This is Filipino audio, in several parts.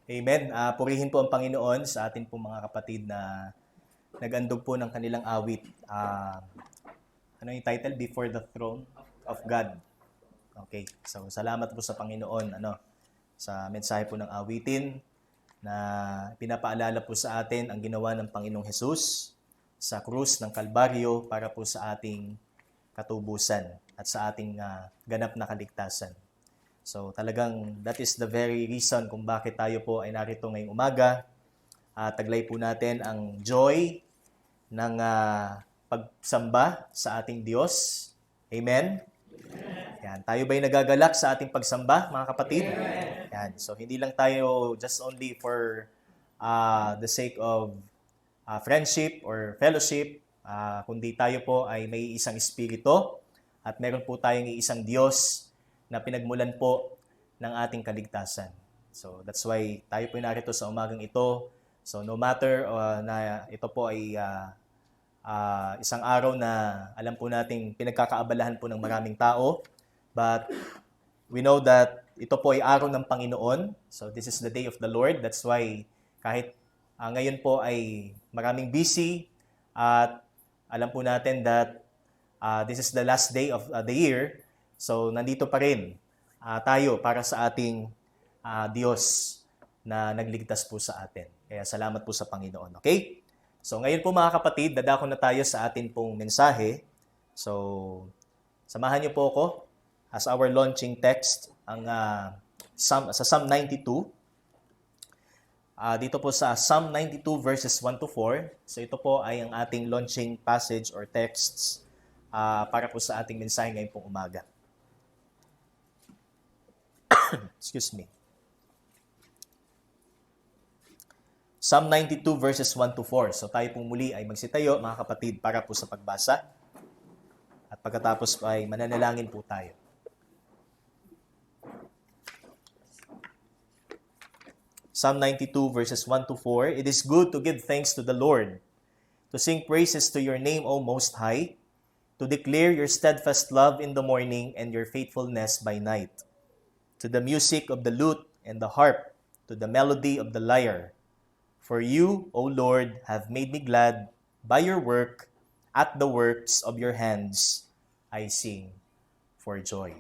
Amen. Purihin po ang Panginoon sa atin po mga kapatid na nag-andog po ng kanilang awit. Ano yung title? Before the Throne of God. Okay. So, salamat po sa Panginoon sa mensahe po ng awitin na pinapaalala po sa atin ang ginawa ng Panginoong Hesus sa krus ng Kalbaryo para po sa ating katubusan at sa ating ganap na kaligtasan. So talagang that is the very reason kung bakit tayo po ay narito ngayong umaga. Taglay po natin ang joy ng pagsamba sa ating Diyos. Amen? Yan. Tayo ba'y nagagalak sa ating pagsamba, mga kapatid? Yan. So hindi lang tayo just only for the sake of friendship or fellowship, kundi tayo po ay may isang espiritu at meron po tayong isang Diyos na pinagmulan po ng ating kaligtasan. So that's why tayo po narito sa umagang ito. So no matter na ito po ay isang araw na alam po nating pinagkakaabalahan po ng maraming tao, but we know that ito po ay araw ng Panginoon. So this is the day of the Lord. That's why kahit ngayon po ay maraming busy at alam po natin that this is the last day of the year. So, nandito pa rin tayo para sa ating Diyos na nagligtas po sa atin. Kaya salamat po sa Panginoon. Okay? So, ngayon po mga kapatid, dadako na tayo sa atin pong mensahe. So, samahan niyo po ako as our launching text sa Psalm 92. Dito po sa Psalm 92 verses 1 to 4. So, ito po ay ang ating launching passage or texts para po sa ating mensahe ngayon pong umaga. Excuse me. Psalm 92 verses 1 to 4. So tayo pong muli ay magsitayo, mga kapatid, para po sa pagbasa. At pagkatapos ay mananalangin po tayo. Psalm 92 verses 1 to 4. It is good to give thanks to the Lord, to sing praises to your name, O Most High, to declare your steadfast love in the morning and your faithfulness by night. To the music of the lute and the harp, to the melody of the lyre. For you, O Lord, have made me glad by your work. At the works of your hands, I sing for joy.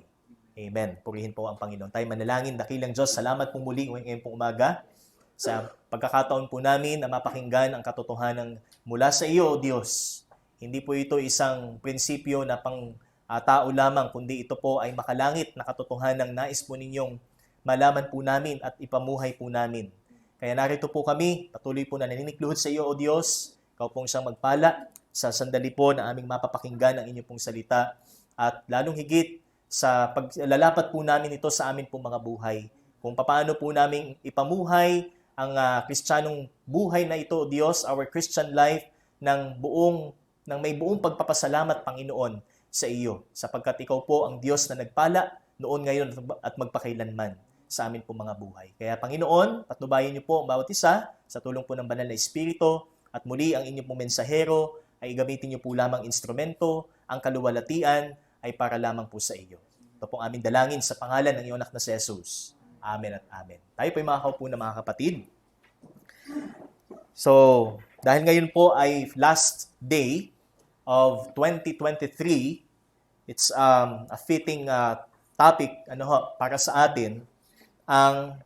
Amen. Purihin po ang Panginoon. Tayo manalangin. Dakilang Diyos, salamat po muli ngayon pong umaga sa pagkakataon po namin na mapakinggan ang katotohanan mula sa iyo, O Diyos. Hindi po ito isang prinsipyo na pang tao lamang, kundi ito po ay makalangit na katotohanan ng nais po ninyong malaman po namin at ipamuhay po namin. Kaya narito po kami, patuloy po na naninikluhod sa iyo, O Diyos. Ikaw pong siyang magpala sa sandali po na aming mapapakinggan ang inyong pong salita at lalong higit sa paglalapat po namin ito sa amin pong mga buhay. Kung paano po namin ipamuhay ang Kristiyanong buhay na ito, O Diyos, our Christian life ng may buong pagpapasalamat, Panginoon, sa iyo, sapagkat ikaw po ang Diyos na nagpala noon, ngayon at magpakailanman sa amin po mga buhay. Kaya Panginoon, patnubayan niyo po ang bawat isa sa tulong po ng banal na Espiritu at muli ang inyong pong mensahero ay gamitin niyo po lamang instrumento, ang kaluwalhatian ay para lamang po sa iyo. Ito pong aming dalangin sa pangalan ng iyong anak na si Jesus. Amen at amen. Tayo po ay makakaupo na mga kapatid. So, dahil ngayon po ay last day of 2023, it's a fitting topic para sa atin ang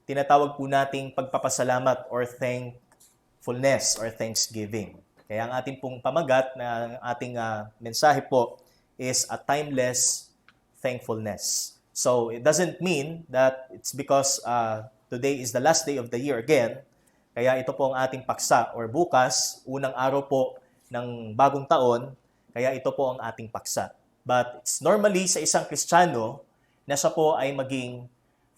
tinatawag po nating pagpapasalamat or thankfulness or thanksgiving. Kaya ang ating pong pamagat na ating mensahe po is a timeless thankfulness. So it doesn't mean that it's because today is the last day of the year again, kaya ito po ang ating paksa or bukas, unang araw po ng bagong taon, kaya ito po ang ating paksa. But it's normally sa isang Kristiyano na siya po ay maging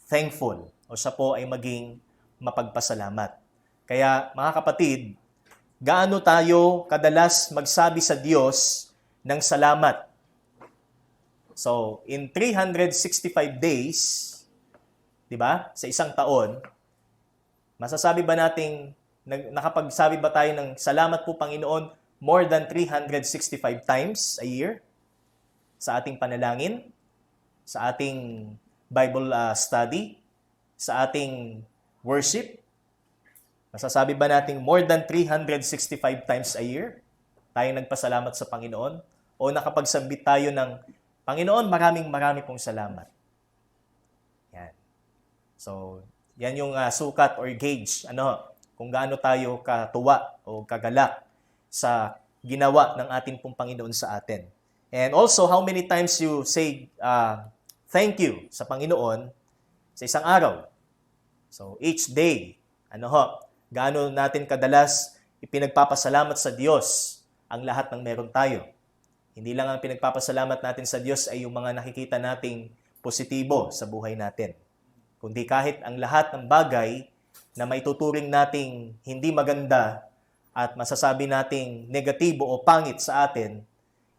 thankful o siya po ay maging mapagpasalamat. Kaya mga kapatid, gaano tayo kadalas magsabi sa Diyos ng salamat? So, in 365 days, di ba, sa isang taon, masasabi ba nating, nakapagsabi ba tayo ng salamat po Panginoon more than 365 times a year? Sa ating panalangin, sa ating Bible study, sa ating worship? Masasabi ba nating more than 365 times a year tayong nagpasalamat sa Panginoon? O nakapagsambit tayo ng, Panginoon, maraming pong salamat. Yan. So, yan yung sukat or gauge, kung gaano tayo katuwa o kagalak sa ginawa ng ating pong Panginoon sa atin. And also, how many times you say thank you sa Panginoon sa isang araw? So, each day, gaano natin kadalas ipinagpapasalamat sa Diyos ang lahat ng meron tayo. Hindi lang ang pinagpapasalamat natin sa Diyos ay yung mga nakikita nating positibo sa buhay natin. Kundi kahit ang lahat ng bagay na may tuturing nating hindi maganda at masasabi nating negatibo o pangit sa atin,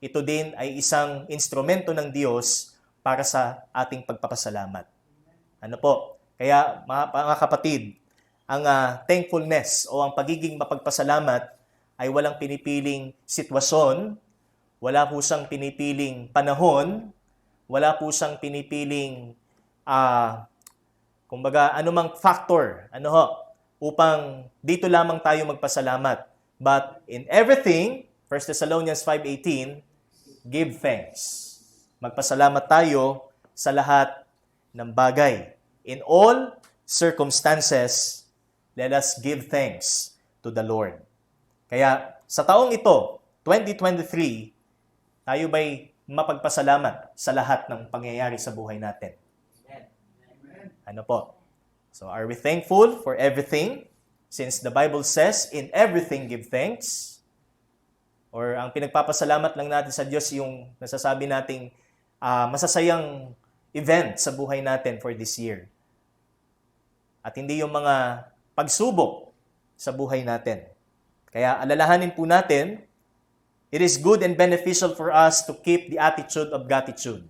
ito din ay isang instrumento ng Diyos para sa ating pagpapasalamat. Kaya mga kapatid, ang thankfulness o ang pagiging mapagpasalamat ay walang pinipiling sitwasyon, wala po siyang pinipiling panahon, wala po siyang pinipiling anumang factor, upang dito lamang tayo magpasalamat. But in everything, 1 Thessalonians 5:18, give thanks. Magpasalamat tayo sa lahat ng bagay. In all circumstances, let us give thanks to the Lord. Kaya sa taong ito, 2023, tayo ba'y mapagpasalamat sa lahat ng pangyayari sa buhay natin? So are we thankful for everything? Since the Bible says, in everything give thanks. Or ang pinagpapasalamat lang natin sa Diyos yung nasasabi nating masasayang event sa buhay natin for this year. At hindi yung mga pagsubok sa buhay natin. Kaya alalahanin po natin, it is good and beneficial for us to keep the attitude of gratitude.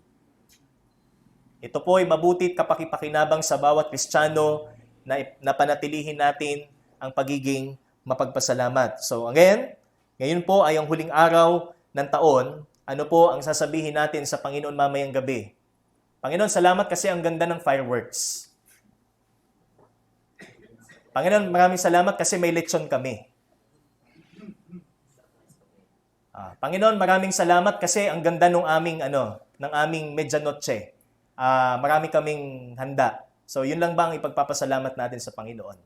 Ito po ay mabuti at kapakipakinabang sa bawat Kristiyano na panatilihin natin ang pagiging mapagpasalamat. So again, ngayon po ay ang huling araw ng taon. Ano po ang sasabihin natin sa Panginoon mamayang gabi? Panginoon, salamat kasi ang ganda ng fireworks. Panginoon, maraming salamat kasi may lechon kami. Panginoon, maraming salamat kasi ang ganda ng aming medianoche. Marami kaming handa. So, yun lang ba ang ipagpapasalamat natin sa Panginoon?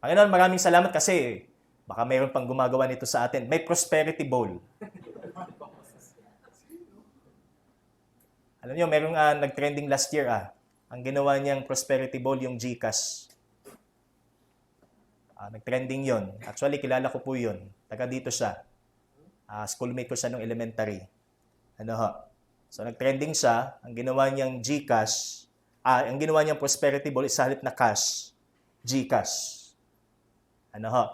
Panginoon, maraming salamat kasi baka mayroon pang gumagawa nito sa atin. May prosperity bowl. Alam niyo, mayroong nag-trending last year. Ang ginawa niyang prosperity bowl yung GCash. Nag-trending yon. Actually, kilala ko po yun. Taga dito siya. Schoolmate ko siya nung elementary. So, nag-trending siya. Ang ginawa niyang GCash, ang ginawa niyang prosperity bowl is halip na cash. GCash.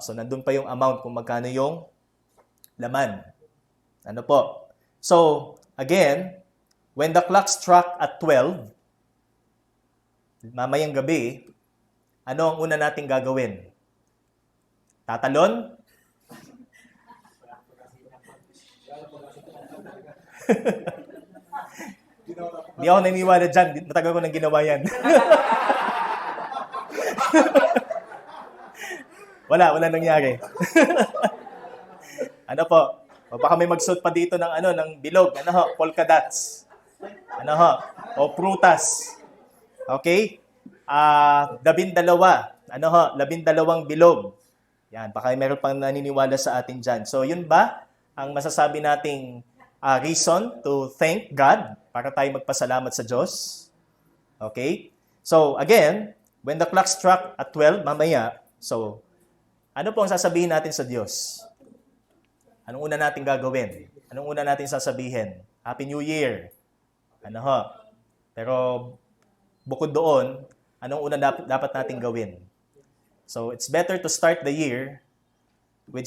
So, nandun pa yung amount kung magkano yung laman. So, again, when the clock struck at 12, mamayang gabi, ano ang una nating gagawin? Tatalon? Di ako naniniwala dyan. Matagal ko nang ginawa yan. Wala nangyari. Baka may magsuot pa dito ng bilog. Polka dots. O prutas. Okay? 12. 12 bilog. Yan, baka meron pang naniniwala sa atin dyan. So, yun ba ang masasabi nating reason to thank God para tayo magpasalamat sa Diyos? Okay? So, again, when the clock struck at 12, mamaya, so, ano po ang sasabihin natin sa Diyos? Anong una natin gagawin? Anong una natin sasabihin? Happy New Year! Pero, bukod doon, anong una dapat natin gawin? So, it's better to start the year with,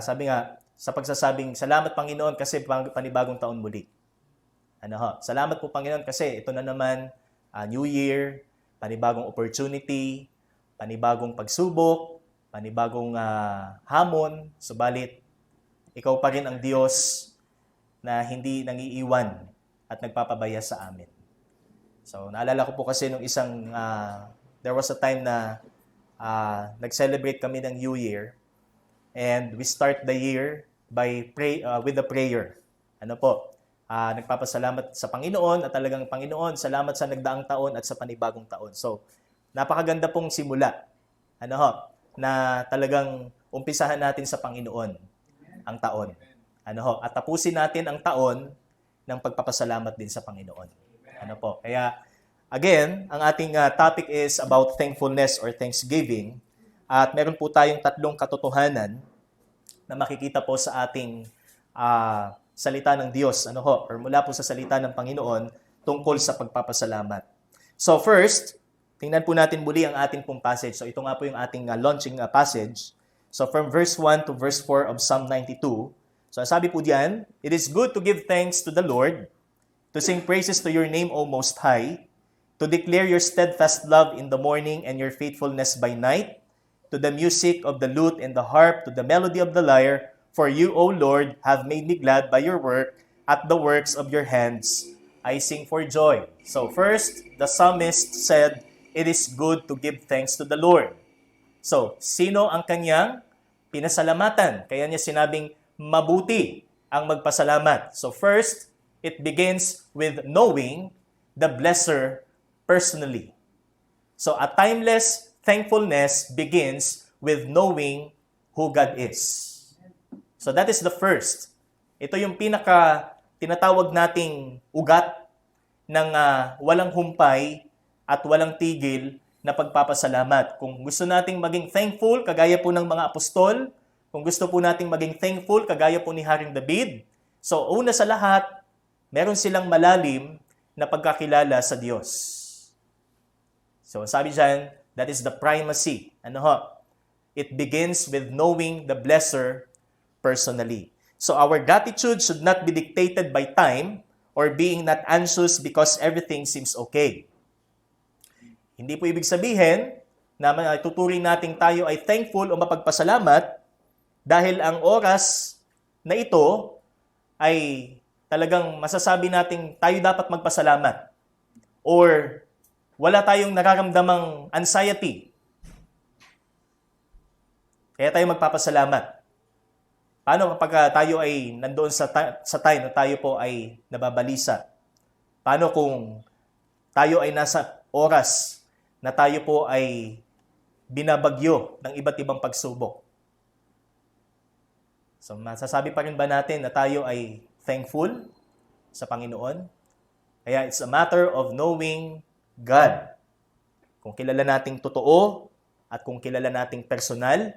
sabi nga, sa pagsasabing, salamat Panginoon kasi panibagong taon muli. Salamat po Panginoon kasi ito na naman, New Year, panibagong opportunity, panibagong pagsubok, panibagong hamon, subalit, ikaw pa rin ang Diyos na hindi nangiiwan at nagpapabaya sa amin. So, naalala ko po kasi nung isang, there was a time na nag-celebrate kami ng New Year. And we start the year with a prayer. Ano po? Nagpapasalamat sa Panginoon at talagang Panginoon, salamat sa nagdaang taon at sa panibagong taon. So, napakaganda pong simula. Ano ho? Na talagang umpisahan natin sa Panginoon ang taon. Ano ho? At tapusin natin ang taon ng pagpapasalamat din sa Panginoon. Ano po? Kaya, again, ang ating topic is about thankfulness or thanksgiving. At meron po tayong tatlong katotohanan na makikita po sa ating salita ng Diyos, ano ho, or mula po sa salita ng Panginoon tungkol sa pagpapasalamat. So first, tingnan po natin muli ang ating pong passage. So ito nga po yung ating launching passage. So from verse 1 to verse 4 of Psalm 92. So sabi po diyan, "It is good to give thanks to the Lord, to sing praises to your name, O Most High, to declare your steadfast love in the morning and your faithfulness by night, to the music of the lute and the harp, to the melody of the lyre, for you, O Lord, have made me glad by your work. At the works of your hands, I sing for joy." So first, the psalmist said, it is good to give thanks to the Lord. So, sino ang kanyang pinasalamatan? Kaya niya sinabing, mabuti ang magpasalamat. So first, it begins with knowing the blesser personally. So a timeless thankfulness begins with knowing who God is. So that is the first. Ito yung tinatawag nating ugat ng walang humpay at walang tigil na pagpapasalamat. Kung gusto nating maging thankful, kagaya po ng mga apostol, kung gusto po nating maging thankful, kagaya po ni Haring David, so una sa lahat, meron silang malalim na pagkakilala sa Diyos. So sabi dyan, that is the primacy. Ano ho? It begins with knowing the blesser personally. So our gratitude should not be dictated by time or being not anxious because everything seems okay. Hindi po ibig sabihin na tuturing nating tayo ay thankful o mapagpasalamat dahil ang oras na ito ay talagang masasabi nating tayo dapat magpasalamat or wala tayong nararamdamang anxiety. Kaya tayo magpapasalamat. Paano kapag tayo ay nandoon sa time na tayo po ay nababalisa? Paano kung tayo ay nasa oras na tayo po ay binabagyo ng iba't ibang pagsubok? So, masasabi pa rin ba natin na tayo ay thankful sa Panginoon? Kaya it's a matter of knowing God. Kung kilala nating totoo at kung kilala nating personal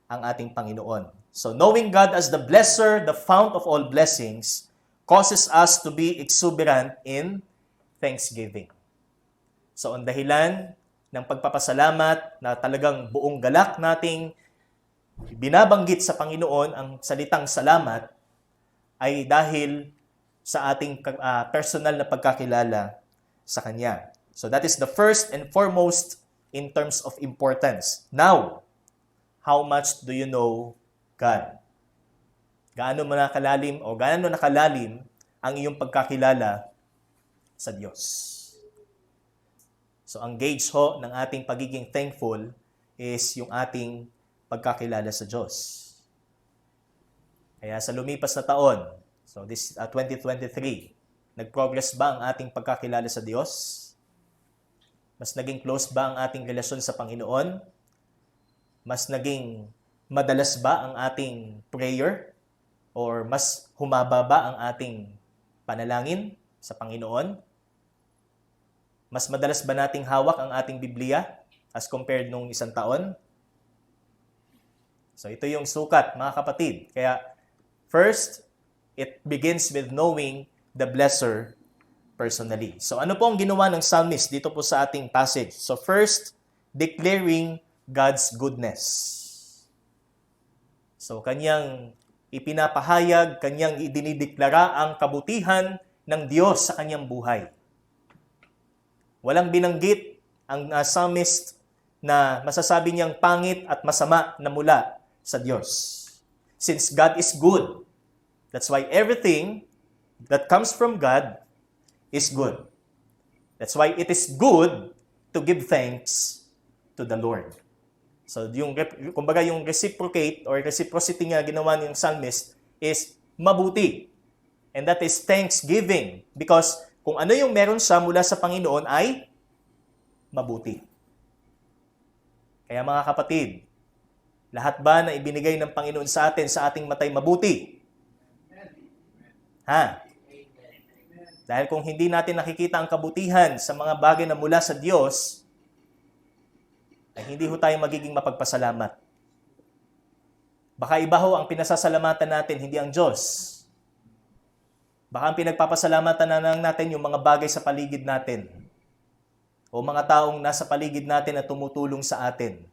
ang ating Panginoon. So, knowing God as the blesser, the fount of all blessings, causes us to be exuberant in thanksgiving. So, ang dahilan ng pagpapasalamat na talagang buong galak nating binabanggit sa Panginoon ang salitang salamat ay dahil sa ating personal na pagkakilala sa Kanya. So that is the first and foremost in terms of importance. Now, how much do you know God? Gaano mo nakalalim o gaano nakalalim ang iyong pagkakilala sa Diyos? So ang gauge ho ng ating pagiging thankful is yung ating pagkakilala sa Diyos. Kaya sa lumipas na taon, so this 2023, nag-progress ba ang ating pagkakilala sa Diyos? Mas naging close ba ang ating relasyon sa Panginoon? Mas naging madalas ba ang ating prayer? Or mas humaba ba ang ating panalangin sa Panginoon? Mas madalas ba nating hawak ang ating Biblia as compared nung isang taon? So ito yung sukat, mga kapatid. Kaya first, it begins with knowing the blesser personally. So ano po ang ginawa ng psalmist dito po sa ating passage? So first, declaring God's goodness. So kanyang ipinapahayag, kanyang idinideklara ang kabutihan ng Diyos sa kanyang buhay. Walang binanggit ang psalmist na masasabi niyang pangit at masama na mula sa Diyos. Since God is good, that's why everything that comes from God is good. That's why it is good to give thanks to the Lord. So kumbaga yung reciprocate or reciprocity nga ginawa ng psalmist is mabuti. And that is thanksgiving. Because kung ano yung meron siya mula sa Panginoon ay mabuti. Kaya mga kapatid, lahat ba na ibinigay ng Panginoon sa atin sa ating matay mabuti? Ha? Dahil kung hindi natin nakikita ang kabutihan sa mga bagay na mula sa Diyos, ay hindi ho tayo magiging mapagpasalamat. Baka iba ho ang pinasasalamatan natin, hindi ang Diyos. Baka ang pinagpapasalamatan na lang natin yung mga bagay sa paligid natin o mga taong nasa paligid natin na tumutulong sa atin.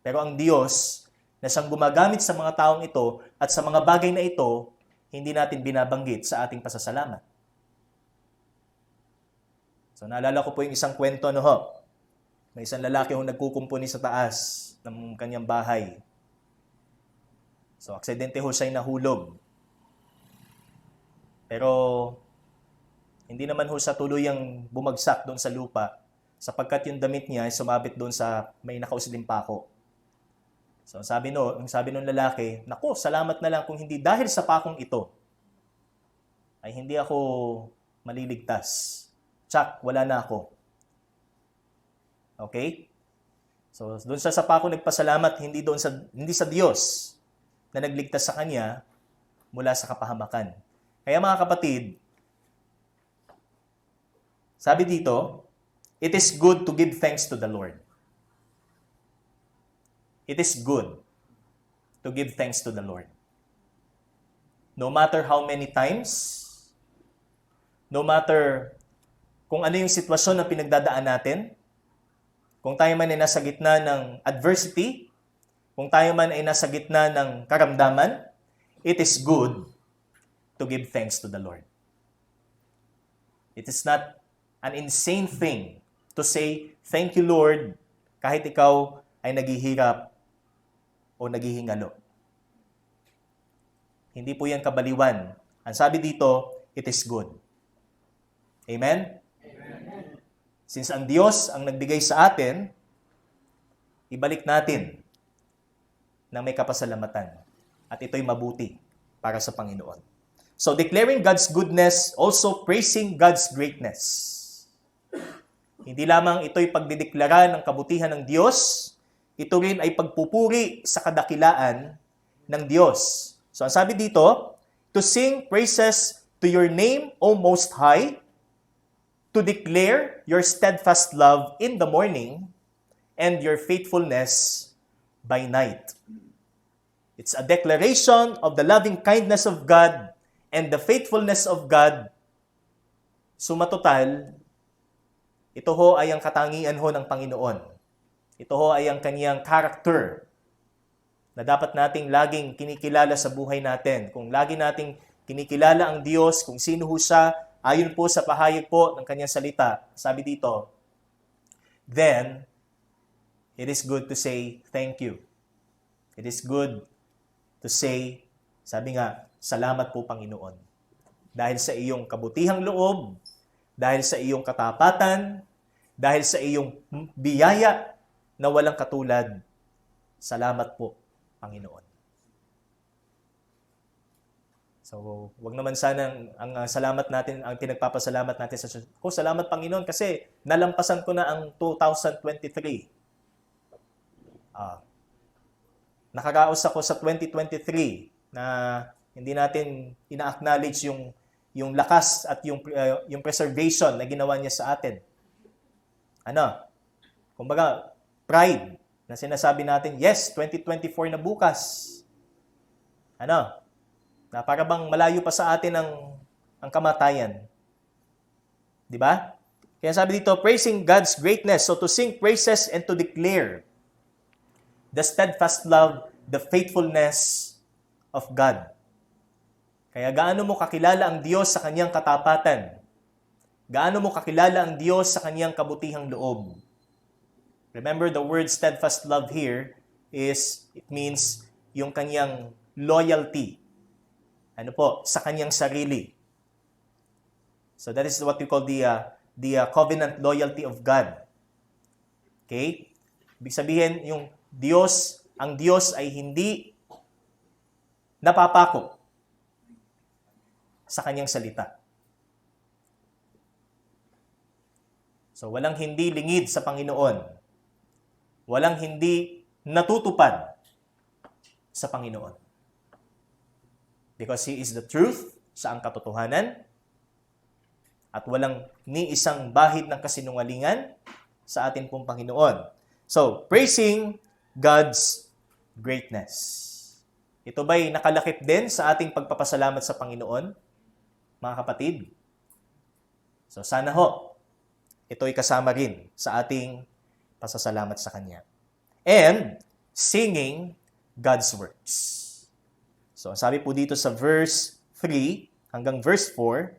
Pero ang Diyos na siyang gumagamit sa mga taong ito at sa mga bagay na ito, hindi natin binabanggit sa ating pasasalamat. So naalala ko po yung isang kwento, may isang lalaki yung nagkukumpuni sa taas ng kanyang bahay. So aksidente ho siya'y nahulog. Pero hindi naman ho siya tuluyang bumagsak doon sa lupa sapagkat yung damit niya ay sumabit doon sa may nakausiling pako. So sabi nung lalaki, naku, salamat na lang kung hindi dahil sa pakong ito ay hindi ako maliligtas. Tsak, wala na ako. Okay? So doon sa pako nagpasalamat, hindi sa Diyos na nagligtas sa kanya mula sa kapahamakan. Kaya mga kapatid, sabi dito, it is good to give thanks to the Lord. It is good to give thanks to the Lord. No matter how many times, no matter kung ano yung sitwasyon na pinagdadaan natin, kung tayo man ay nasa gitna ng adversity, kung tayo man ay nasa gitna ng karamdaman, it is good to give thanks to the Lord. It is not an insane thing to say, thank you Lord, kahit ikaw ay naghihirap o naghihingalo. Hindi po yan kabaliwan. Ang sabi dito, it is good. Amen? Amen. Since ang Diyos ang nagbigay sa atin, ibalik natin na may kapasalamatan. At ito'y mabuti para sa Panginoon. So, declaring God's goodness, also praising God's greatness. Hindi lamang ito'y pagdideklara ng kabutihan ng Diyos, ito rin ay pagpupuri sa kadakilaan ng Diyos. So, ang sabi dito, to sing praises to your name, O Most High, to declare your steadfast love in the morning and your faithfulness by night. It's a declaration of the loving kindness of God and the faithfulness of God. Sumatotal, ito ho ay ang katangian ho ng Panginoon. Ito ho ay ang kaniyang character na dapat nating laging kinikilala sa buhay natin. Kung lagi nating kinikilala ang Diyos, kung sino ho siya, ayon po sa pahayag po ng kanyang salita, sabi dito, then, it is good to say thank you. It is good to say, sabi nga, salamat po Panginoon. Dahil sa iyong kabutihang loob, dahil sa iyong katapatan, dahil sa iyong biyaya na walang katulad, salamat po Panginoon. So, wag naman sana ang salamat natin, ang pinagpapasalamat natin sa Diyos. Salamat Panginoon kasi nalampasan ko na ang 2023. Nakaraos ako sa 2023 na hindi natin ina-acknowledge yung lakas at yung preservation na ginawa niya sa atin. Kumbaga, pride na sinasabi natin, yes, 2024 na bukas. Na para bang malayo pa sa atin ang kamatayan. Di ba? Kaya sabi dito, praising God's greatness. So to sing praises and to declare the steadfast love, the faithfulness of God. Kaya gaano mo kakilala ang Diyos sa kanyang katapatan? Gaano mo kakilala ang Diyos sa kanyang kabutihang loob? Remember, the word steadfast love here it means yung kanyang loyalty. Sa kanyang sarili. So that is what we call the covenant loyalty of God. Okay? Ibig sabihin, ang Diyos ay hindi napapako sa kanyang salita. So, walang hindi lingid sa Panginoon. Walang hindi natutupad sa Panginoon. Because He is the truth, siya ang katotohanan, at walang ni isang bahid ng kasinungalingan sa atin pong Panginoon. So, praising God's greatness. Ito ba'y nakalakip din sa ating pagpapasalamat sa Panginoon, mga kapatid? So, sana ho, ito'y kasama rin sa ating pasasalamat sa Kanya. And, singing God's works. So, sabi po dito sa verse 3 hanggang verse 4,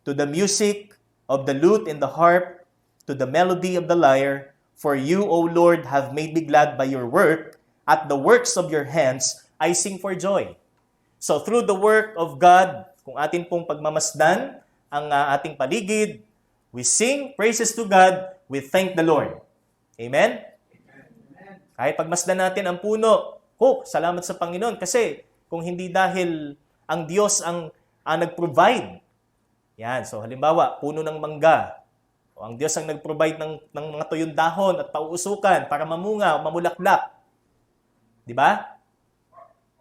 to the music of the lute and the harp, to the melody of the lyre, for you, O Lord, have made me glad by your work. At the works of your hands, I sing for joy. So through the work of God, kung atin pong pagmamasdan ang ating paligid, we sing praises to God, we thank the Lord. Amen? Kahit pagmasdan natin ang puno, salamat sa Panginoon. Kasi kung hindi dahil ang Diyos ang nag-provide, yan, so halimbawa, puno ng mangga, o ang Diyos ang nag-provide ng mga tuyong dahon at pauusukan para mamunga o mamulaklak. Di ba?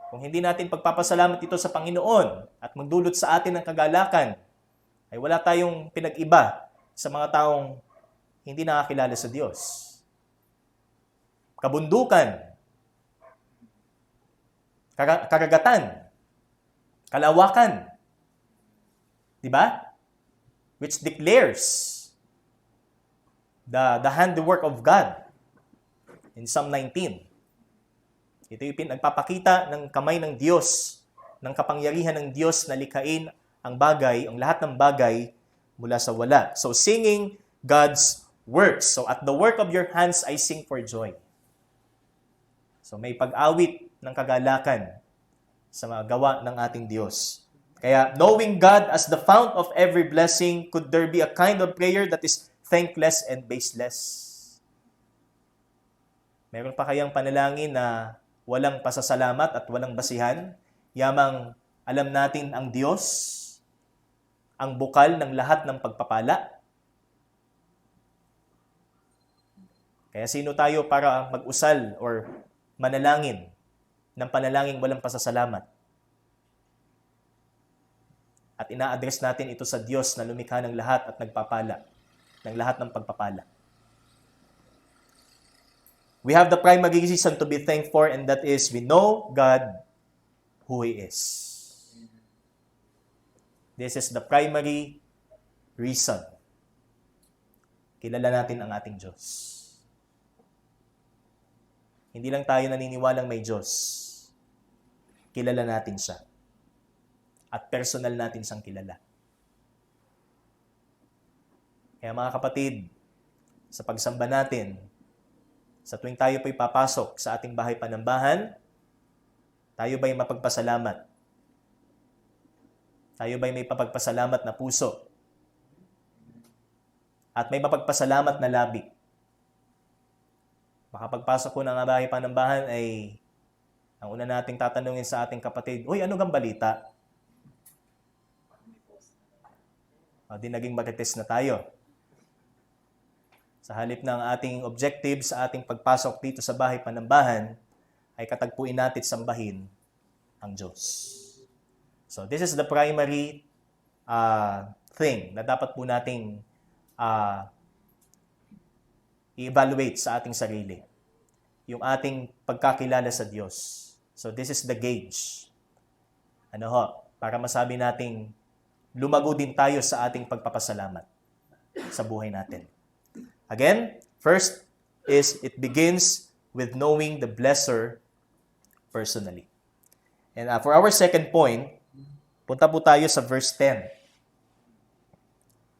Kung hindi natin pagpapasalamat ito sa Panginoon at magdulot sa atin ng kagalakan, ay wala tayong pinag-iba sa mga taong hindi nakakilala sa Diyos. Kabundukan, karagatan, kalawakan, di ba? Which declares the handiwork of God in Psalm 19. Ito yung nagpapakita ng kamay ng Diyos, ng kapangyarihan ng Diyos na likhain ang lahat ng bagay mula sa wala. So, singing God's works. So, at the work of your hands, I sing for joy. So, may pag-awit ng kagalakan sa mga gawa ng ating Diyos. Kaya, knowing God as the fount of every blessing, could there be a kind of prayer that is thankless and baseless? Meron pa kayang panalangin na walang pasasalamat at walang basihan? Yamang alam natin ang Diyos, ang bukal ng lahat ng pagpapala? Kaya sino tayo para mag-usal or manalangin ng panalangin walang pasasalamat? At ina-address natin ito sa Diyos na lumikha ng lahat at nagpapala, ng lahat ng pagpapala. We have the primary reason to be thankful, and that is we know God who He is. This is the primary reason. Kilala natin ang ating Diyos. Hindi lang tayo naniniwalang may Diyos. Kilala natin siya. At personal natin siyang kilala. Kaya mga kapatid, sa pagsamba natin, sa tuwing tayo po'y papasok sa ating bahay panambahan, tayo ba'y mapagpasalamat? Tayo ba'y may papagpasalamat na puso? At may mapagpasalamat na labi? Baka pagpasok ko ng bahay panambahan ay ang una nating tatanungin sa ating kapatid, "Uy, ano gang balita?" Di naging marites na tayo. Sa halip ng ating objective sa ating pagpasok dito sa bahay panambahan, ay katagpuin natin sambahin ang Diyos. So this is the primary thing na dapat po nating i-evaluate sa ating sarili. Yung ating pagkakilala sa Diyos. So this is the gauge. Para masabi nating lumago din tayo sa ating pagpapasalamat sa buhay natin. Again, first is it begins with knowing the blesser personally. And for our second point, punta po tayo sa verse 10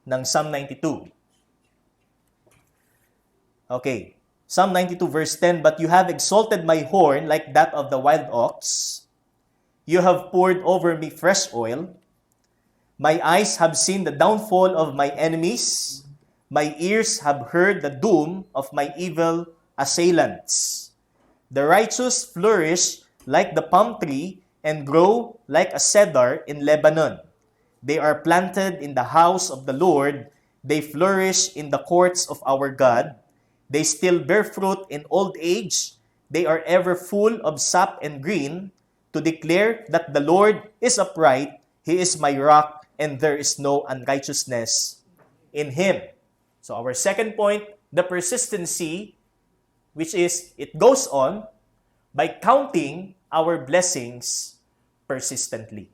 ng Psalm 92. Okay, Psalm 92 verse 10, "But you have exalted my horn like that of the wild ox. You have poured over me fresh oil. My eyes have seen the downfall of my enemies. My ears have heard the doom of my evil assailants. The righteous flourish like the palm tree and grow like a cedar in Lebanon. They are planted in the house of the Lord. They flourish in the courts of our God. They still bear fruit in old age. They are ever full of sap and green, to declare that the Lord is upright. He is my rock, and there is no unrighteousness in him. So our second point, the persistency, which is it goes on by counting our blessings persistently.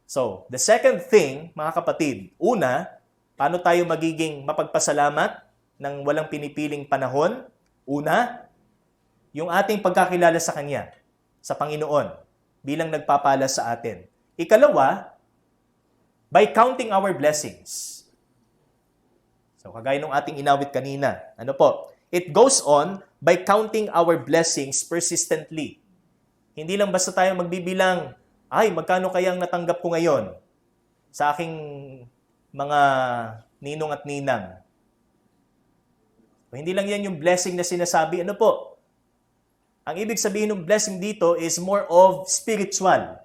So, the second thing, mga kapatid, una, paano tayo magiging mapagpasalamat ng walang pinipiling panahon? Una, yung ating pagkakilala sa Kanya, sa Panginoon, bilang nagpapala sa atin. Ikalawa, by counting our blessings. So, kagaya nung ating inawit kanina, ano po? It goes on by counting our blessings persistently. Hindi lang basta tayo magbibilang, ay, magkano kayang natanggap ko ngayon sa aking mga ninong at ninang. O, hindi lang yan yung blessing na sinasabi. Ano po? Ang ibig sabihin ng blessing dito is more of spiritual.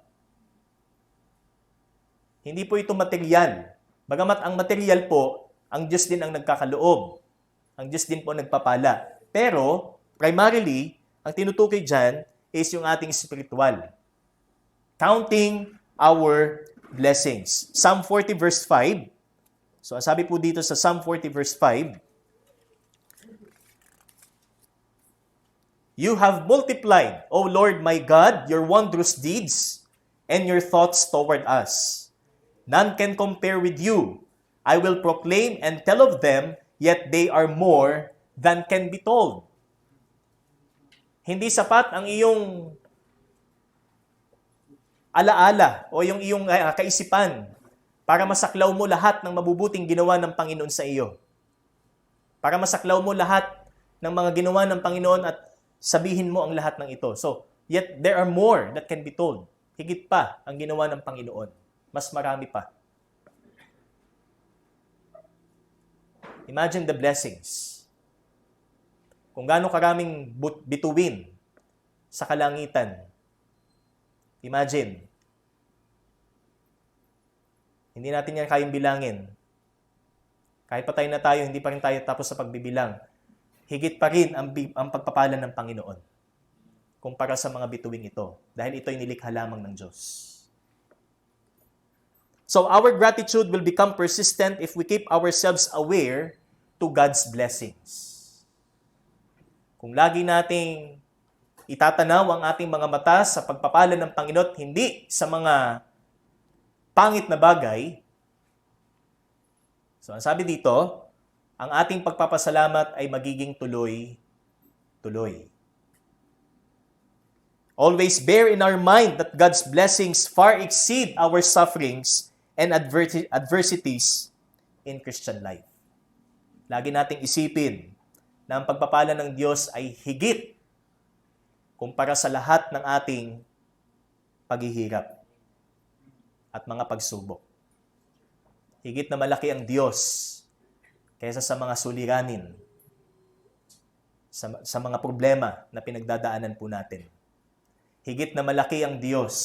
Hindi po ito material. Bagamat ang material po, ang Diyos din ang nagkakaloob. Ang Diyos din po nagpapala. Pero, primarily, ang tinutukoy dyan is yung ating spiritual. Counting our blessings. Psalm 40 verse 5. So, ang sabi po dito sa Psalm 40 verse 5, You have multiplied, O Lord my God, your wondrous deeds and your thoughts toward us. None can compare with you. I will proclaim and tell of them, yet they are more than can be told. Hindi sapat ang iyong alaala o yung iyong kaisipan para masaklaw mo lahat ng mabubuting ginawa ng Panginoon sa iyo. Para masaklaw mo lahat ng mga ginawa ng Panginoon at sabihin mo ang lahat ng ito. So, yet there are more that can be told. Higit pa ang ginawa ng Panginoon. Mas marami pa. Imagine the blessings. Kung gaano karaming bituin sa kalangitan. Imagine. Hindi natin yan kayang bilangin. Kahit patay na tayo, hindi pa rin tayo tapos sa pagbibilang. Higit pa rin ang pagpapala ng Panginoon kumpara sa mga bituing ito. Dahil ito ay nilikha lamang ng Diyos. So our gratitude will become persistent if we keep ourselves aware to God's blessings. Kung lagi nating itatanaw ang ating mga mata sa pagpapala ng Panginoon, hindi sa mga pangit na bagay. So, ang sabi dito, ang ating pagpapasalamat ay magiging tuloy-tuloy. Always bear in our mind that God's blessings far exceed our sufferings and adversities in Christian life. Lagi nating isipin na ang pagpapala ng Diyos ay higit kumpara sa lahat ng ating paghihirap at mga pagsubok. Higit na malaki ang Diyos kaysa sa mga suliranin, sa mga problema na pinagdadaanan po natin. Higit na malaki ang Diyos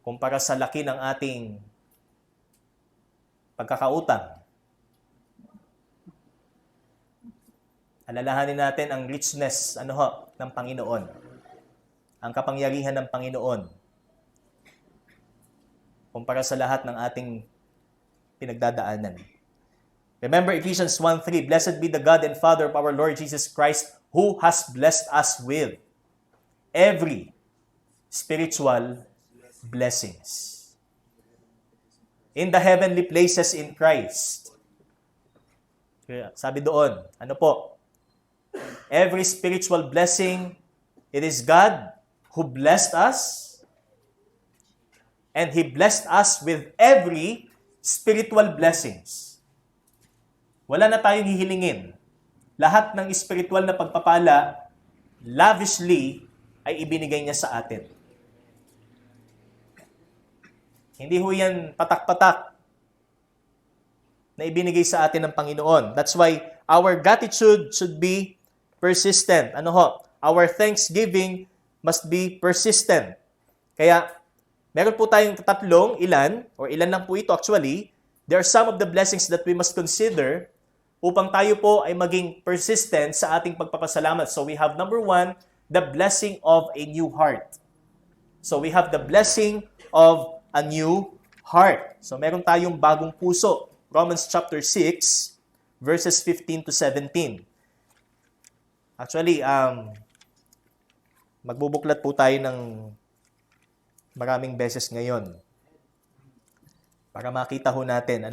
kumpara sa laki ng ating pagkakautang. Alalahanin natin ang richness ng Panginoon. Ang kapangyarihan ng Panginoon kumpara sa lahat ng ating pinagdadaanan. Remember Ephesians 1:3, Blessed be the God and Father of our Lord Jesus Christ, who has blessed us with every spiritual blessings in the heavenly places in Christ. Sabi doon, ano po? Every spiritual blessing, it is God who blessed us, and He blessed us with every spiritual blessings. Wala na tayong hihilingin. Lahat ng spiritual na pagpapala, lavishly, ay ibinigay niya sa atin. Hindi ho yan patak-patak na ibinigay sa atin ng Panginoon. That's why our gratitude should be persistent. Ano ho? Our thanksgiving must be persistent. Kaya, meron po tayong tatlong, ilan lang po ito actually. There are some of the blessings that we must consider upang tayo po ay maging persistent sa ating pagpapasalamat. So we have number 1, the blessing of a new heart. So we have the blessing of a new heart. So meron tayong bagong puso. Romans chapter 6, verses 15 to 17. Actually, magbubuklat po tayo ng maraming beses ngayon para makita ho natin,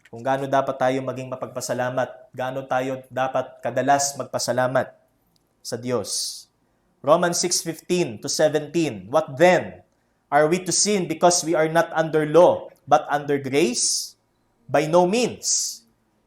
kung gaano dapat tayo maging mapagpasalamat, gaano tayo dapat kadalas magpasalamat sa Diyos. Romans 6:15 to 17. What then? Are we to sin because we are not under law, but under grace? By no means.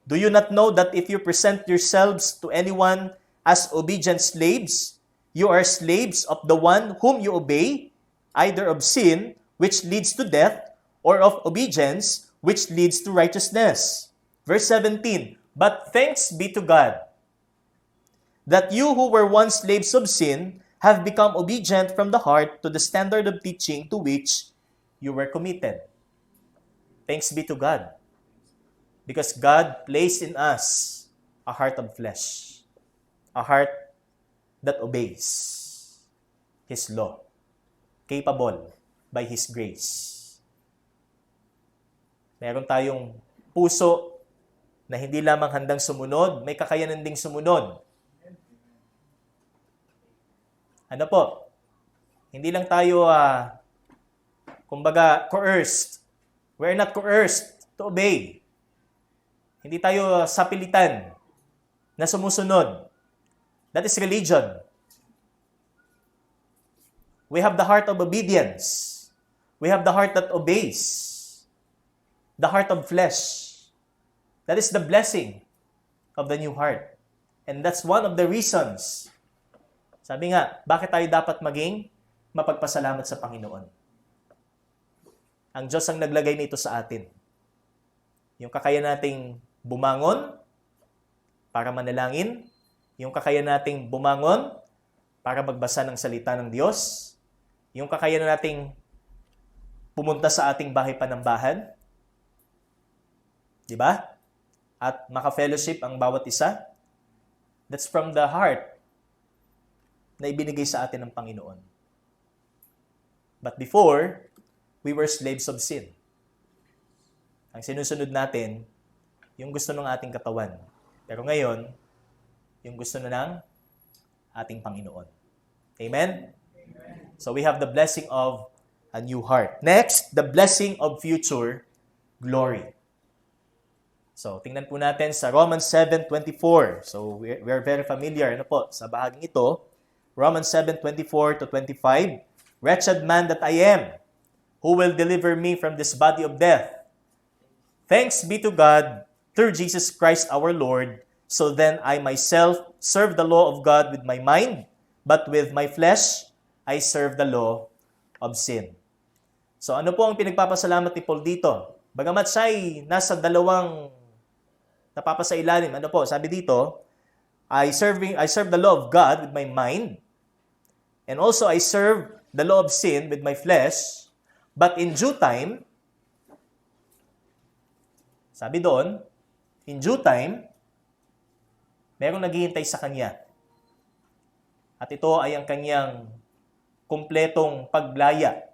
Do you not know that if you present yourselves to anyone as obedient slaves, you are slaves of the one whom you obey, either of sin, which leads to death, or of obedience, which leads to righteousness. Verse 17, but thanks be to God, that you who were once slaves of sin have become obedient from the heart to the standard of teaching to which you were committed. Thanks be to God, because God placed in us a heart of flesh, a heart that obeys His law, capable by His grace. Meron tayong puso na hindi lamang handang sumunod, may kakayanan ding sumunod. Ano po? Hindi lang tayo, coerced. We're not coerced to obey. Hindi tayo sapilitan na sumusunod. That is religion. We have the heart of obedience. We have the heart that obeys. The heart of flesh. That is the blessing of the new heart. And that's one of the reasons. Sabi nga, bakit tayo dapat maging mapagpasalamat sa Panginoon? Ang Diyos ang naglagay nito sa atin. Yung kakayahan nating bumangon para manalangin, yung kakayahan nating bumangon para magbasa ng salita ng Diyos, yung kakayahan nating pumunta sa ating bahay panambahan, di ba? At maka-fellowship ang bawat isa. That's from the heart na ibinigay sa atin ng Panginoon. But before, we were slaves of sin. Ang sinusunod natin, yung gusto ng ating katawan. Pero ngayon, yung gusto na ng ating Panginoon. Amen? Amen? So we have the blessing of a new heart. Next, the blessing of future glory. So, tingnan po natin sa Romans 7:24. So, we're very familiar sa bahaging ito. Romans 7:24 to 25. Wretched man that I am, who will deliver me from this body of death? Thanks be to God through Jesus Christ our Lord. So then I myself serve the law of God with my mind, but with my flesh I serve the law of sin. So ano po ang pinagpapasalamat ni Paul dito? Bagamat siya ay nasa dalawang napapasailalim, sabi dito, I serve the law of God with my mind, and also I serve the law of sin with my flesh, but in due time, sabi doon, in due time, merong naghihintay sa kanya. At ito ay ang kanyang kumpletong paglaya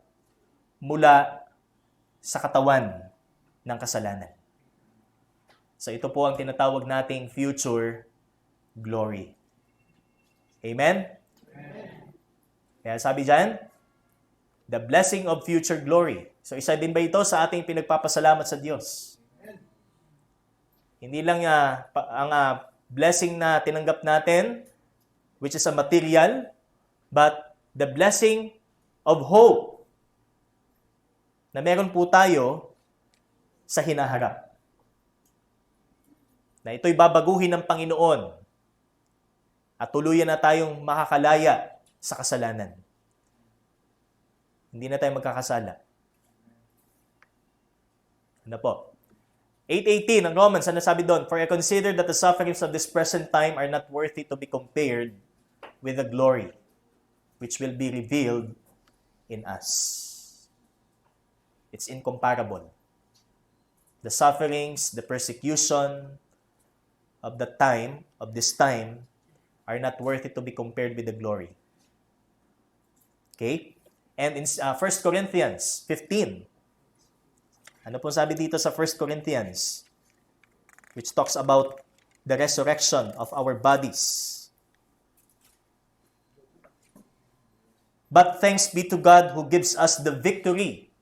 mula sa katawan ng kasalanan. So ito po ang tinatawag nating future glory. Amen? Amen. Kaya sabi dyan, the blessing of future glory. So isa din ba ito sa ating pinagpapasalamat sa Diyos? Amen. Hindi lang ang blessing na tinanggap natin, which is a material, but the blessing of hope na meron po tayo sa hinaharap. Na ito'y babaguhin ng Panginoon at tuluyan na tayong makakalaya sa kasalanan. Hindi na tayo magkakasala. Ano po? 8:18 ng Romans, ano sabi doon? For I consider that the sufferings of this present time are not worthy to be compared with the glory which will be revealed in us. It's incomparable. The sufferings, the persecution of this time, are not worthy to be compared with the glory. Okay? And in 1 Corinthians 15, ano po sabi dito sa 1 Corinthians? Which talks about the resurrection of our bodies. But thanks be to God who gives us the victory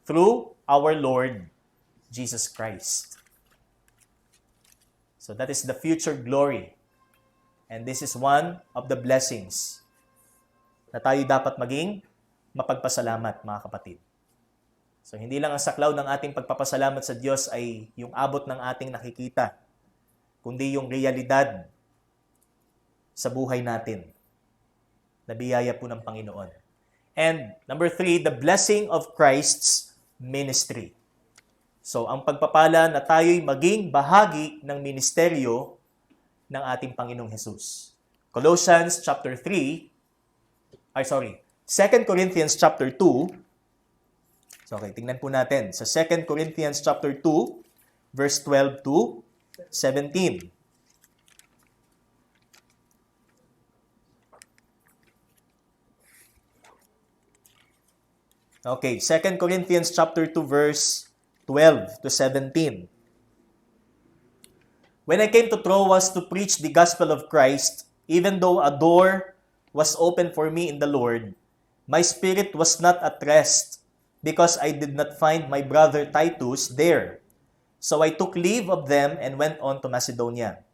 through our Lord Jesus Christ. So that is the future glory. And this is one of the blessings na tayo dapat maging mapagpasalamat, mga kapatid. So hindi lang ang saklaw ng ating pagpapasalamat sa Diyos ay yung abot ng ating nakikita, kundi yung realidad sa buhay natin na biyaya po ng Panginoon. And number 3, the blessing of Christ's ministry. So ang pagpapala na tayo'y maging bahagi ng ministeryo ng ating Panginoong Hesus. Colossians chapter 2 Corinthians chapter 2. So okay, tingnan po natin sa 2 Corinthians chapter 2 verse 12 to 17. Okay, 2 Corinthians chapter 2 verse 12 to 17. When I came to Troas to preach the gospel of Christ, even though a door was open for me in the Lord, my spirit was not at rest because I did not find my brother Titus there. So I took leave of them and went on to Macedonia.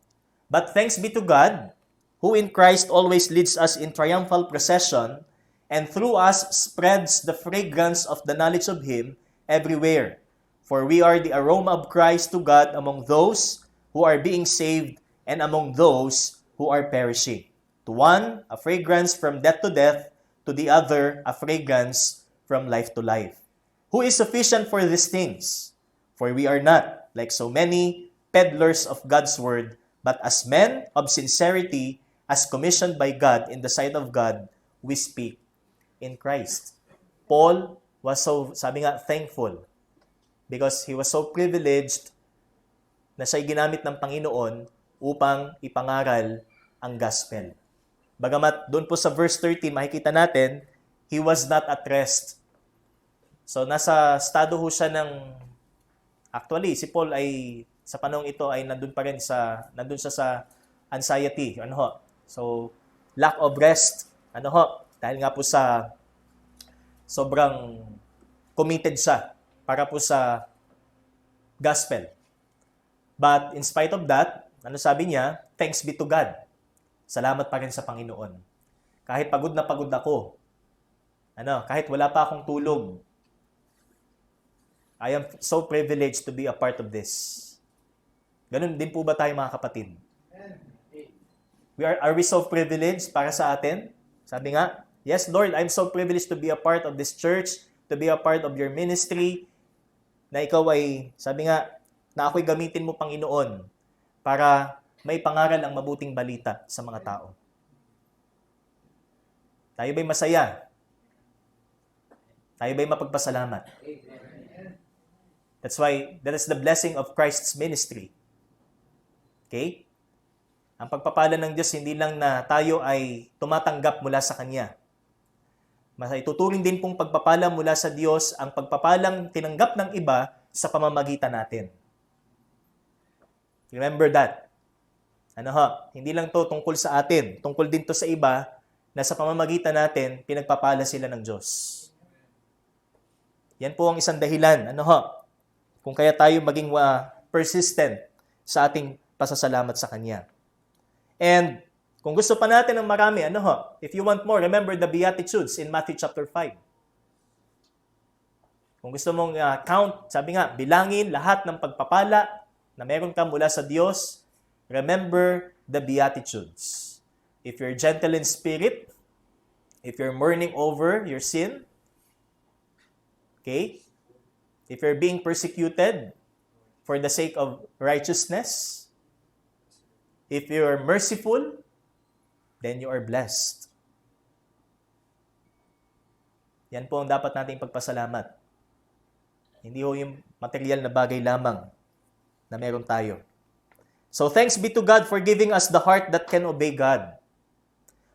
But thanks be to God, who in Christ always leads us in triumphal procession, and through us spreads the fragrance of the knowledge of Him everywhere. For we are the aroma of Christ to God among those who are being saved and among those who are perishing. To one, a fragrance from death to death, to the other, a fragrance from life to life. Who is sufficient for these things? For we are not, like so many, peddlers of God's word, but as men of sincerity, as commissioned by God in the sight of God, we speak in Christ. Paul was thankful because he was so privileged na siya'y ginamit ng Panginoon upang ipangaral ang gospel. Bagamat doon po sa verse 13, makikita natin, he was not at rest. So nasa estado ho siya actually, si Paul ay, sa panahong ito ay nandun siya sa anxiety. So, lack of rest. Dahil nga po sa sobrang committed siya para po sa gospel. But in spite of that, sabi niya? Thanks be to God. Salamat pa rin sa Panginoon. Kahit pagod na pagod ako, kahit wala pa akong tulog, I am so privileged to be a part of this. Ganun din po ba tayo, mga kapatid? Are we so privileged para sa atin? Sabi nga, yes, Lord, I'm so privileged to be a part of this church, to be a part of your ministry, na ikaw ay, sabi nga, na ako'y gamitin mo, Panginoon, para may pangaral ang mabuting balita sa mga tao. Tayo ba'y masaya? Tayo ba'y mapagpasalamat? That's why, that is the blessing of Christ's ministry. Okay? Ang pagpapala ng Diyos, hindi lang na tayo ay tumatanggap mula sa Kanya. Mas ituturing din pong pagpapala mula sa Diyos ang pagpapalang tinanggap ng iba sa pamamagitan natin. Remember that. Hindi lang to tungkol sa atin. Tungkol din to sa iba na sa pamamagitan natin, pinagpapala sila ng Diyos. Yan po ang isang dahilan. Kung kaya tayo maging persistent sa ating pasasalamat sa Kanya. And kung gusto pa natin ng marami, if you want more, remember the Beatitudes in Matthew chapter 5. Kung gusto mong count, sabi nga, bilangin lahat ng pagpapala na meron ka mula sa Diyos, remember the Beatitudes. If you're gentle in spirit, if you're mourning over your sin, okay? If you're being persecuted, for the sake of righteousness. If you're merciful, then you are blessed. Yan po ang dapat nating pagpasalamat. Hindi ho yung material na bagay lamang na meron tayo. So thanks be to God for giving us the heart that can obey God,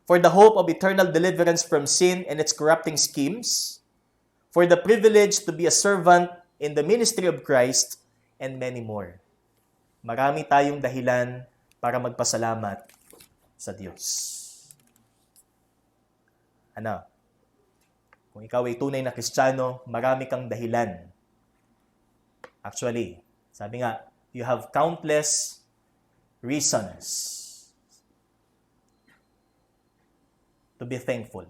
for the hope of eternal deliverance from sin and its corrupting schemes, for the privilege to be a servant in the ministry of Christ, and many more. Marami tayong dahilan para magpasalamat sa Diyos. Ano? Kung ikaw ay tunay na Kristiyano, marami kang dahilan. Actually, sabi nga, you have countless reasons to be thankful.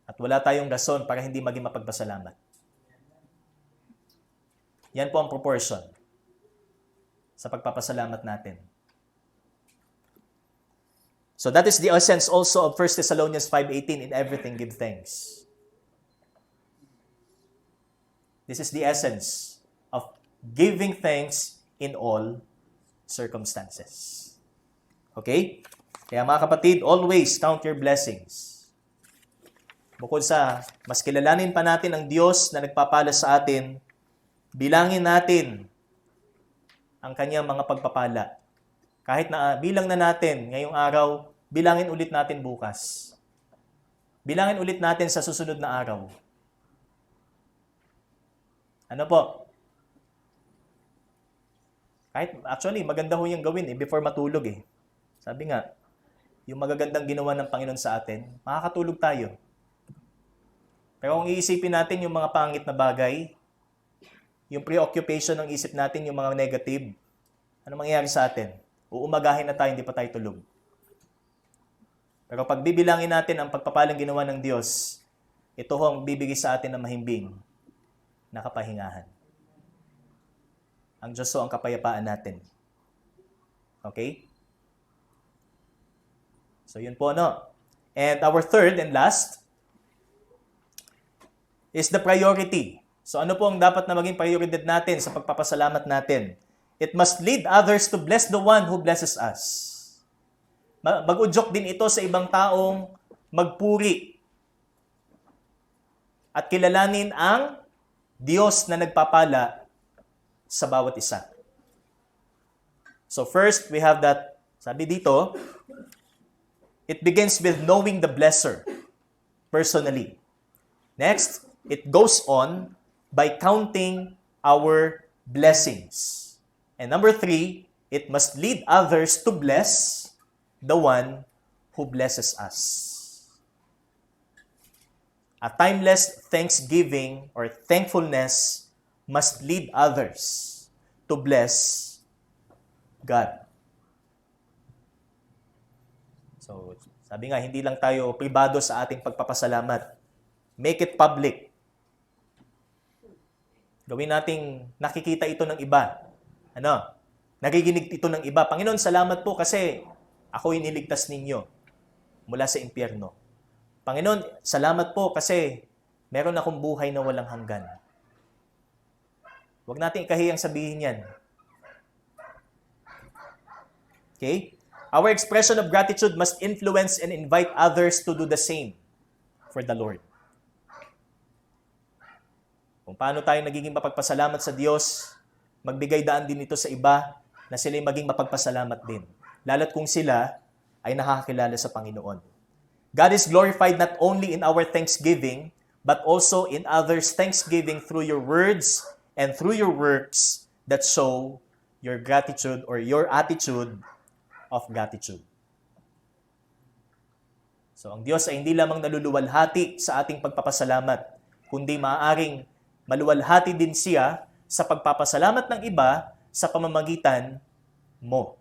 At wala tayong rason para hindi maging mapagpasalamat. Yan po ang proportion sa pagpapasalamat natin. So that is the essence also of 1 Thessalonians 5:18, in everything give thanks. This is the essence of giving thanks in all circumstances. Okay? Kaya mga kapatid, always count your blessings. Bukod sa mas kilalanin pa natin ang Diyos na nagpapala sa atin, bilangin natin ang kanyang mga pagpapala. Kahit na bilang na natin ngayong araw, bilangin ulit natin bukas. Bilangin ulit natin sa susunod na araw. Ano po? Kahit actually, maganda ho yung gawin before matulog Sabi nga, yung magagandang ginawa ng Panginoon sa atin, makakatulog tayo. Pero kung iisipin natin yung mga pangit na bagay, yung preoccupation ng isip natin, yung mga negative, ano mangyayari sa atin? Uumagahin na tayo, hindi pa tayo tulog. Pero pag bibilangin natin ang pagpapalang ginawa ng Diyos, ito ho ang bibigay sa atin ng mahimbing na kapahingahan. Ang Diyos ho ang kapayapaan natin. Okay? So yun po, no? And our third and last is the priority. So ano po ang dapat na maging prioridad natin sa pagpapasalamat natin? It must lead others to bless the one who blesses us. Mag-udyok din ito sa ibang taong magpuri at kilalanin ang Diyos na nagpapala sa bawat isa. So first, we have that, sabi dito, it begins with knowing the blesser personally. Next, it goes on by counting our blessings. And number 3, it must lead others to bless the one who blesses us. A timeless thanksgiving or thankfulness must lead others to bless God. So, sabi nga, hindi lang tayo pribado sa ating pagpapasalamat. Make it public. Gawin nating nakikita ito ng iba. Nagiginig ito ng iba. Panginoon, salamat po kasi ako iniligtas ninyo mula sa impyerno. Panginoon, salamat po kasi meron akong buhay na walang hanggan. Huwag natin ikahiyang sabihin yan. Okay? Our expression of gratitude must influence and invite others to do the same for the Lord. Kung paano tayo nagiging mapagpasalamat sa Diyos, magbigay daan din ito sa iba na sila'y maging mapagpasalamat din. Lalo't kung sila ay nakakakilala sa Panginoon. God is glorified not only in our thanksgiving, but also in others' thanksgiving through your words and through your works that show your gratitude or your attitude of gratitude. So, ang Diyos ay hindi lamang naluluwalhati sa ating pagpapasalamat, kundi maaaring maluwalhati din siya sa pagpapasalamat ng iba sa pamamagitan mo.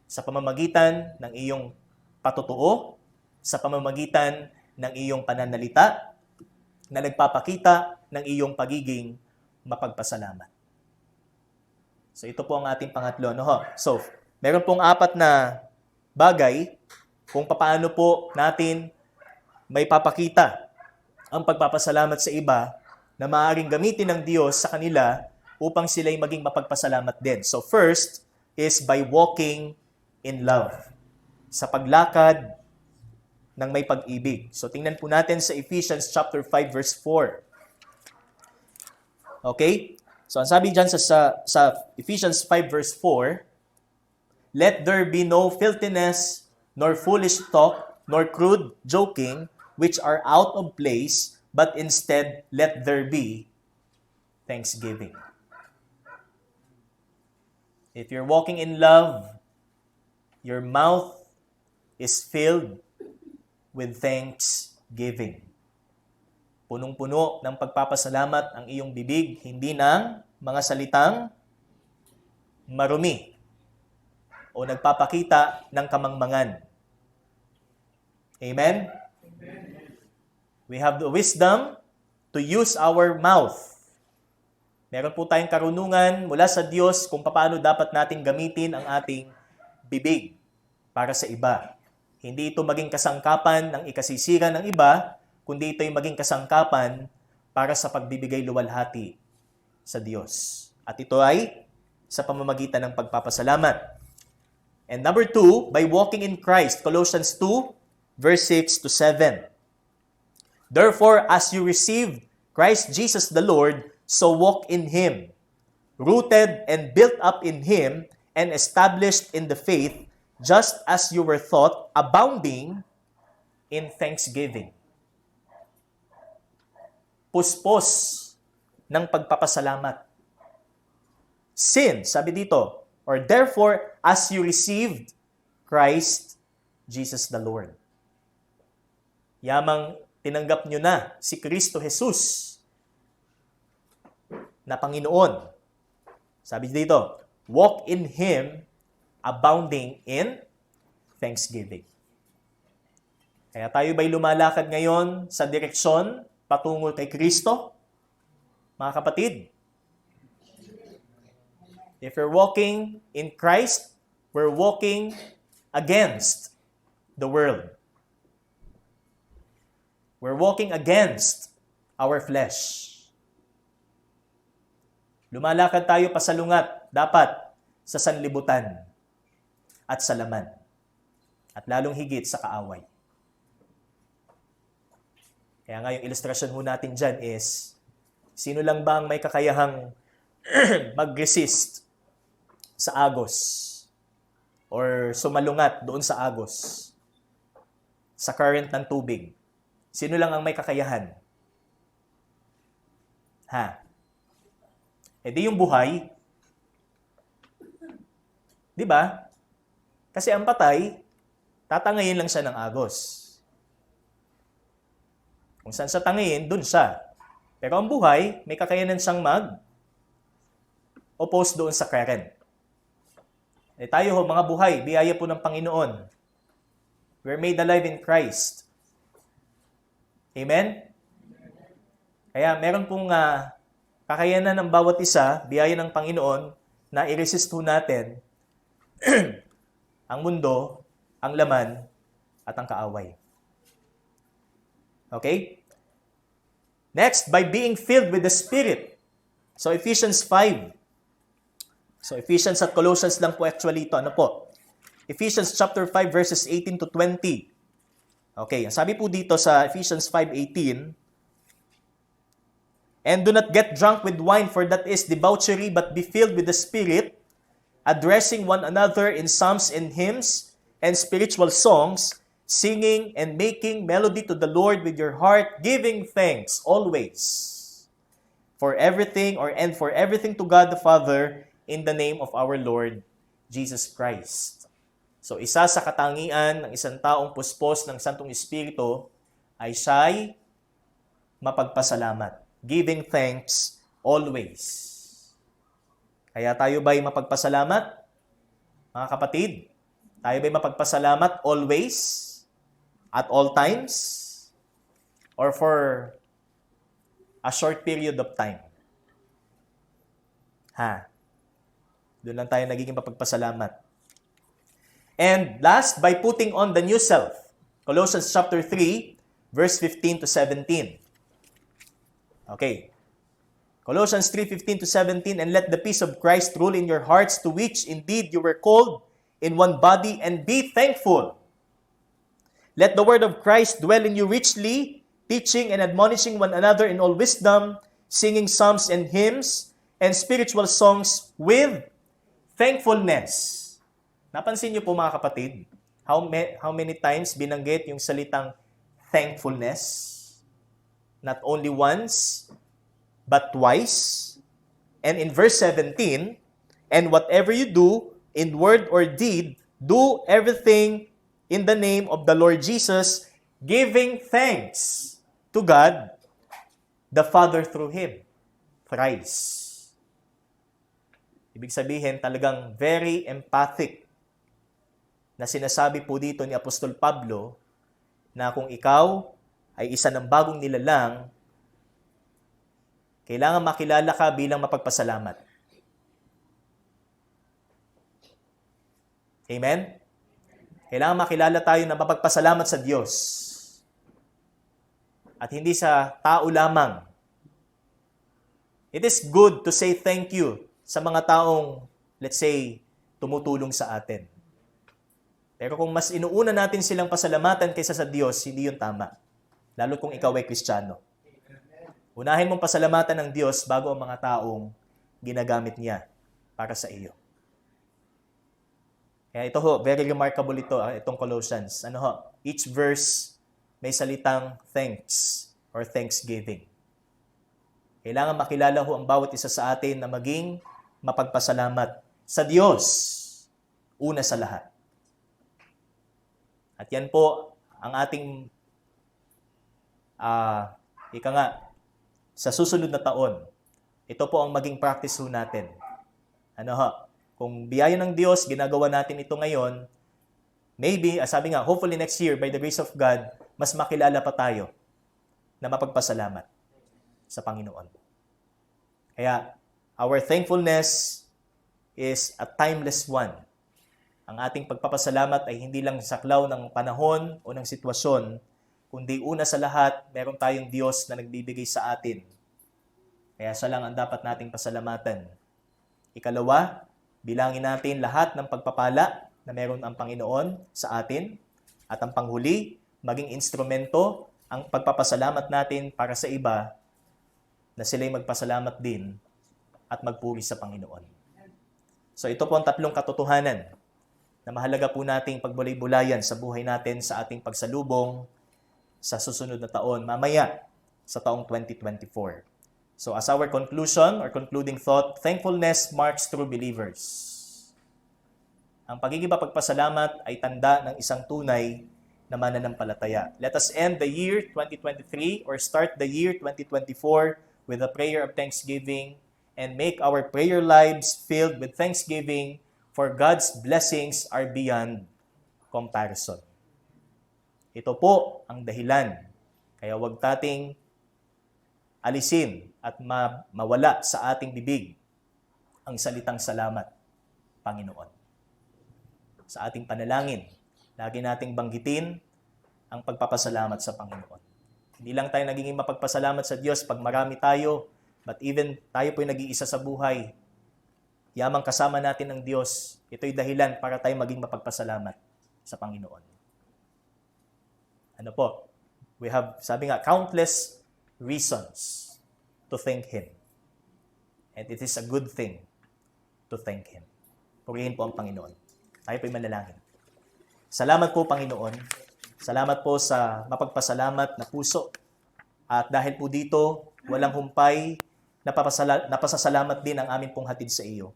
Sa pamamagitan ng iyong patutuo, sa pamamagitan ng iyong pananalita, na nagpapakita ng iyong pagiging mapagpasalamat. So ito po ang ating pangatlo. So, meron pong 4 na bagay kung paano po natin may papakita ang pagpapasalamat sa iba na maaaring gamitin ng Diyos sa kanila upang sila'y maging mapagpasalamat din. So first is by walking in love. Sa paglakad ng may pag-ibig. So tingnan po natin sa Ephesians chapter 5 verse 4. Okay? So ang sabi dyan sa Ephesians 5 verse 4, "Let there be no filthiness, nor foolish talk, nor crude joking, which are out of place, but instead let there be thanksgiving." If you're walking in love, your mouth is filled with thanksgiving. Punong-puno ng pagpapasalamat ang iyong bibig, hindi ng mga salitang marumi o nagpapakita ng kamangmangan. Amen? We have the wisdom to use our mouth. Meron po tayong karunungan mula sa Diyos kung paano dapat natin gamitin ang ating bibig para sa iba. Hindi ito maging kasangkapan ng ikasisira ng iba, kundi ito'y maging kasangkapan para sa pagbibigay luwalhati sa Diyos. At ito ay sa pamamagitan ng pagpapasalamat. And number 2, by walking in Christ. Colossians 2, verse 6 to 7. "Therefore, as you received Christ Jesus the Lord, so walk in Him, rooted and built up in Him, and established in the faith, just as you were taught, abounding in thanksgiving." Puspos ng pagpapasalamat. Sin, sabi dito, or therefore, as you received Christ Jesus the Lord. Yamang tinanggap nyo na si Kristo Jesus na Panginoon. Sabi dito, walk in Him, abounding in thanksgiving. Kaya tayo ba'y lumalakad ngayon sa direksyon patungo kay Kristo? Mga kapatid, if you're walking in Christ, we're walking against the world. We're walking against our flesh. Lumalakad tayo pasalungat, dapat sa sanlibutan at sa laman. At lalong higit sa kaaway. Kaya nga yung ilustrasyon ho natin dyan is, sino lang ba ang may kakayahang mag-resist sa agos? Or sumalungat doon sa agos? Sa current ng tubig? Sino lang ang may kakayahan? Ha? E di yung buhay. Di ba? Kasi ang patay, tatangayin lang siya ng agos. Kung saan sa tangayin, dun siya. Pero ang buhay, may kakayanan siyang mag-oppose doon sa current. E tayo ho, mga buhay, biyaya po ng Panginoon. We're made alive in Christ. Amen? Kaya meron pong kakayanan ng bawat isa, biyaya ng Panginoon, na i-resist ho natin ang mundo, ang laman, at ang kaaway. Okay? Next, by being filled with the Spirit. So, Ephesians 5. So, Ephesians at Colossians lang po actually ito. Ano po? Ephesians chapter 5 verses 18 to 20. Okay, ang sabi po dito sa Ephesians 5:18, "And do not get drunk with wine, for that is debauchery, but be filled with the Spirit, addressing one another in psalms and hymns and spiritual songs, singing and making melody to the Lord with your heart, giving thanks always for everything to God the Father in the name of our Lord Jesus Christ." So, isa sa katangian ng isang taong puspos ng Santong Espiritu ay siya'y mapagpasalamat. Giving thanks always. Kaya tayo ba'y mapagpasalamat? Mga kapatid, tayo ba'y mapagpasalamat always? At all times? Or for a short period of time? Doon lang tayo nagiging mapagpasalamat. And last, by putting on the new self. Colossians chapter 3, verse 15 to 17. Okay. Colossians 3:15 to 17, and let the peace of Christ rule in your hearts, to which indeed you were called in one body, and be thankful. Let the word of Christ dwell in you richly, teaching and admonishing one another in all wisdom, singing psalms and hymns and spiritual songs with thankfulness. Napansin niyo po mga kapatid, how many times binanggit yung salitang thankfulness? Not only once, but twice. And in verse 17, and whatever you do, in word or deed, do everything in the name of the Lord Jesus, giving thanks to God, the Father through Him, Christ. Ibig sabihin, talagang very empathic na sinasabi po dito ni Apostol Pablo na kung ikaw ay isa ng bagong nilalang, kailangan makilala ka bilang mapagpasalamat. Amen? Kailangan makilala tayo na mapagpasalamat sa Diyos. At hindi sa tao lamang. It is good to say thank you sa mga taong, let's say, tumutulong sa atin. Pero kung mas inuuna natin silang pasalamatan kaysa sa Diyos, hindi yun tama. Lalo kung ikaw ay Kristiyano. Unahin mong pasalamatan ng Diyos bago ang mga taong ginagamit niya para sa iyo. Kaya ito ho, very remarkable itong Colossians. Each verse may salitang thanks or thanksgiving. Kailangan makilala ho ang bawat isa sa atin na maging mapagpasalamat sa Diyos, una sa lahat. At yan po ang ating sa susunod na taon. Ito po ang maging practice ho natin. Kung biyaya ng Diyos, ginagawa natin ito ngayon, maybe, sabi nga, hopefully next year, by the grace of God, mas makilala pa tayo na mapagpasalamat sa Panginoon. Kaya, our thankfulness is a timeless one. Ang ating pagpapasalamat ay hindi lang saklaw ng panahon o ng sitwasyon, kundi una sa lahat, meron tayong Diyos na nagbibigay sa atin. Kaya siya lang ang dapat nating pasalamatan. Ikalawa, bilangin natin lahat ng pagpapala na meron ang Panginoon sa atin. At ang panghuli, maging instrumento ang pagpapasalamat natin para sa iba na sila'y magpasalamat din at magpuri sa Panginoon. So ito po ang tatlong katotohanan na mahalaga po nating pagbulay-bulayan sa buhay natin sa ating pagsalubong sa susunod na taon, mamaya sa taong 2024. So as our conclusion or concluding thought, thankfulness marks true believers. Ang pagiging mapagpasalamat ay tanda ng isang tunay na mananampalataya. Let us end the year 2023 or start the year 2024 with a prayer of thanksgiving and make our prayer lives filled with thanksgiving, for God's blessings are beyond comparison. Ito po ang dahilan. Kaya huwag tating alisin at mawala sa ating bibig ang salitang salamat, Panginoon. Sa ating panalangin, lagi nating banggitin ang pagpapasalamat sa Panginoon. Hindi lang tayo nagiging mapagpasalamat sa Diyos pag marami tayo, but even tayo po'y nag-iisa sa buhay. Yamang kasama natin ang Diyos, ito'y dahilan para tayo maging mapagpasalamat sa Panginoon. We have, sabi nga, countless reasons to thank Him. And it is a good thing to thank Him. Purihin po ang Panginoon. Tayo po'y manalangin. Salamat po, Panginoon. Salamat po sa mapagpasalamat na puso. At dahil po dito, walang humpay, napasasalamat din ang amin pong hatid sa iyo.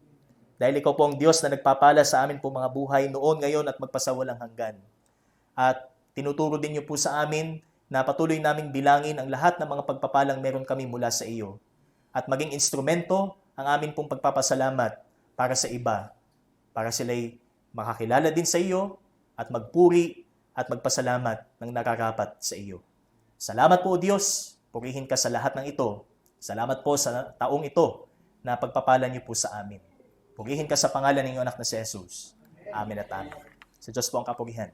Dahil ikaw po ang Diyos na nagpapala sa amin pong mga buhay noon, ngayon at magpasawalang hanggan. At tinuturo din niyo po sa amin na patuloy naming bilangin ang lahat ng mga pagpapalang meron kami mula sa iyo. At maging instrumento ang amin pong pagpapasalamat para sa iba, para sila'y makakilala din sa iyo at magpuri at magpasalamat ng nakarapat sa iyo. Salamat po, Diyos. Purihin ka sa lahat ng ito. Salamat po sa taong ito na pagpapala niyo po sa amin. Purihin ka sa pangalan ng iyong anak na si Jesus. Amen at amen. Sa Diyos po ang kapurihan.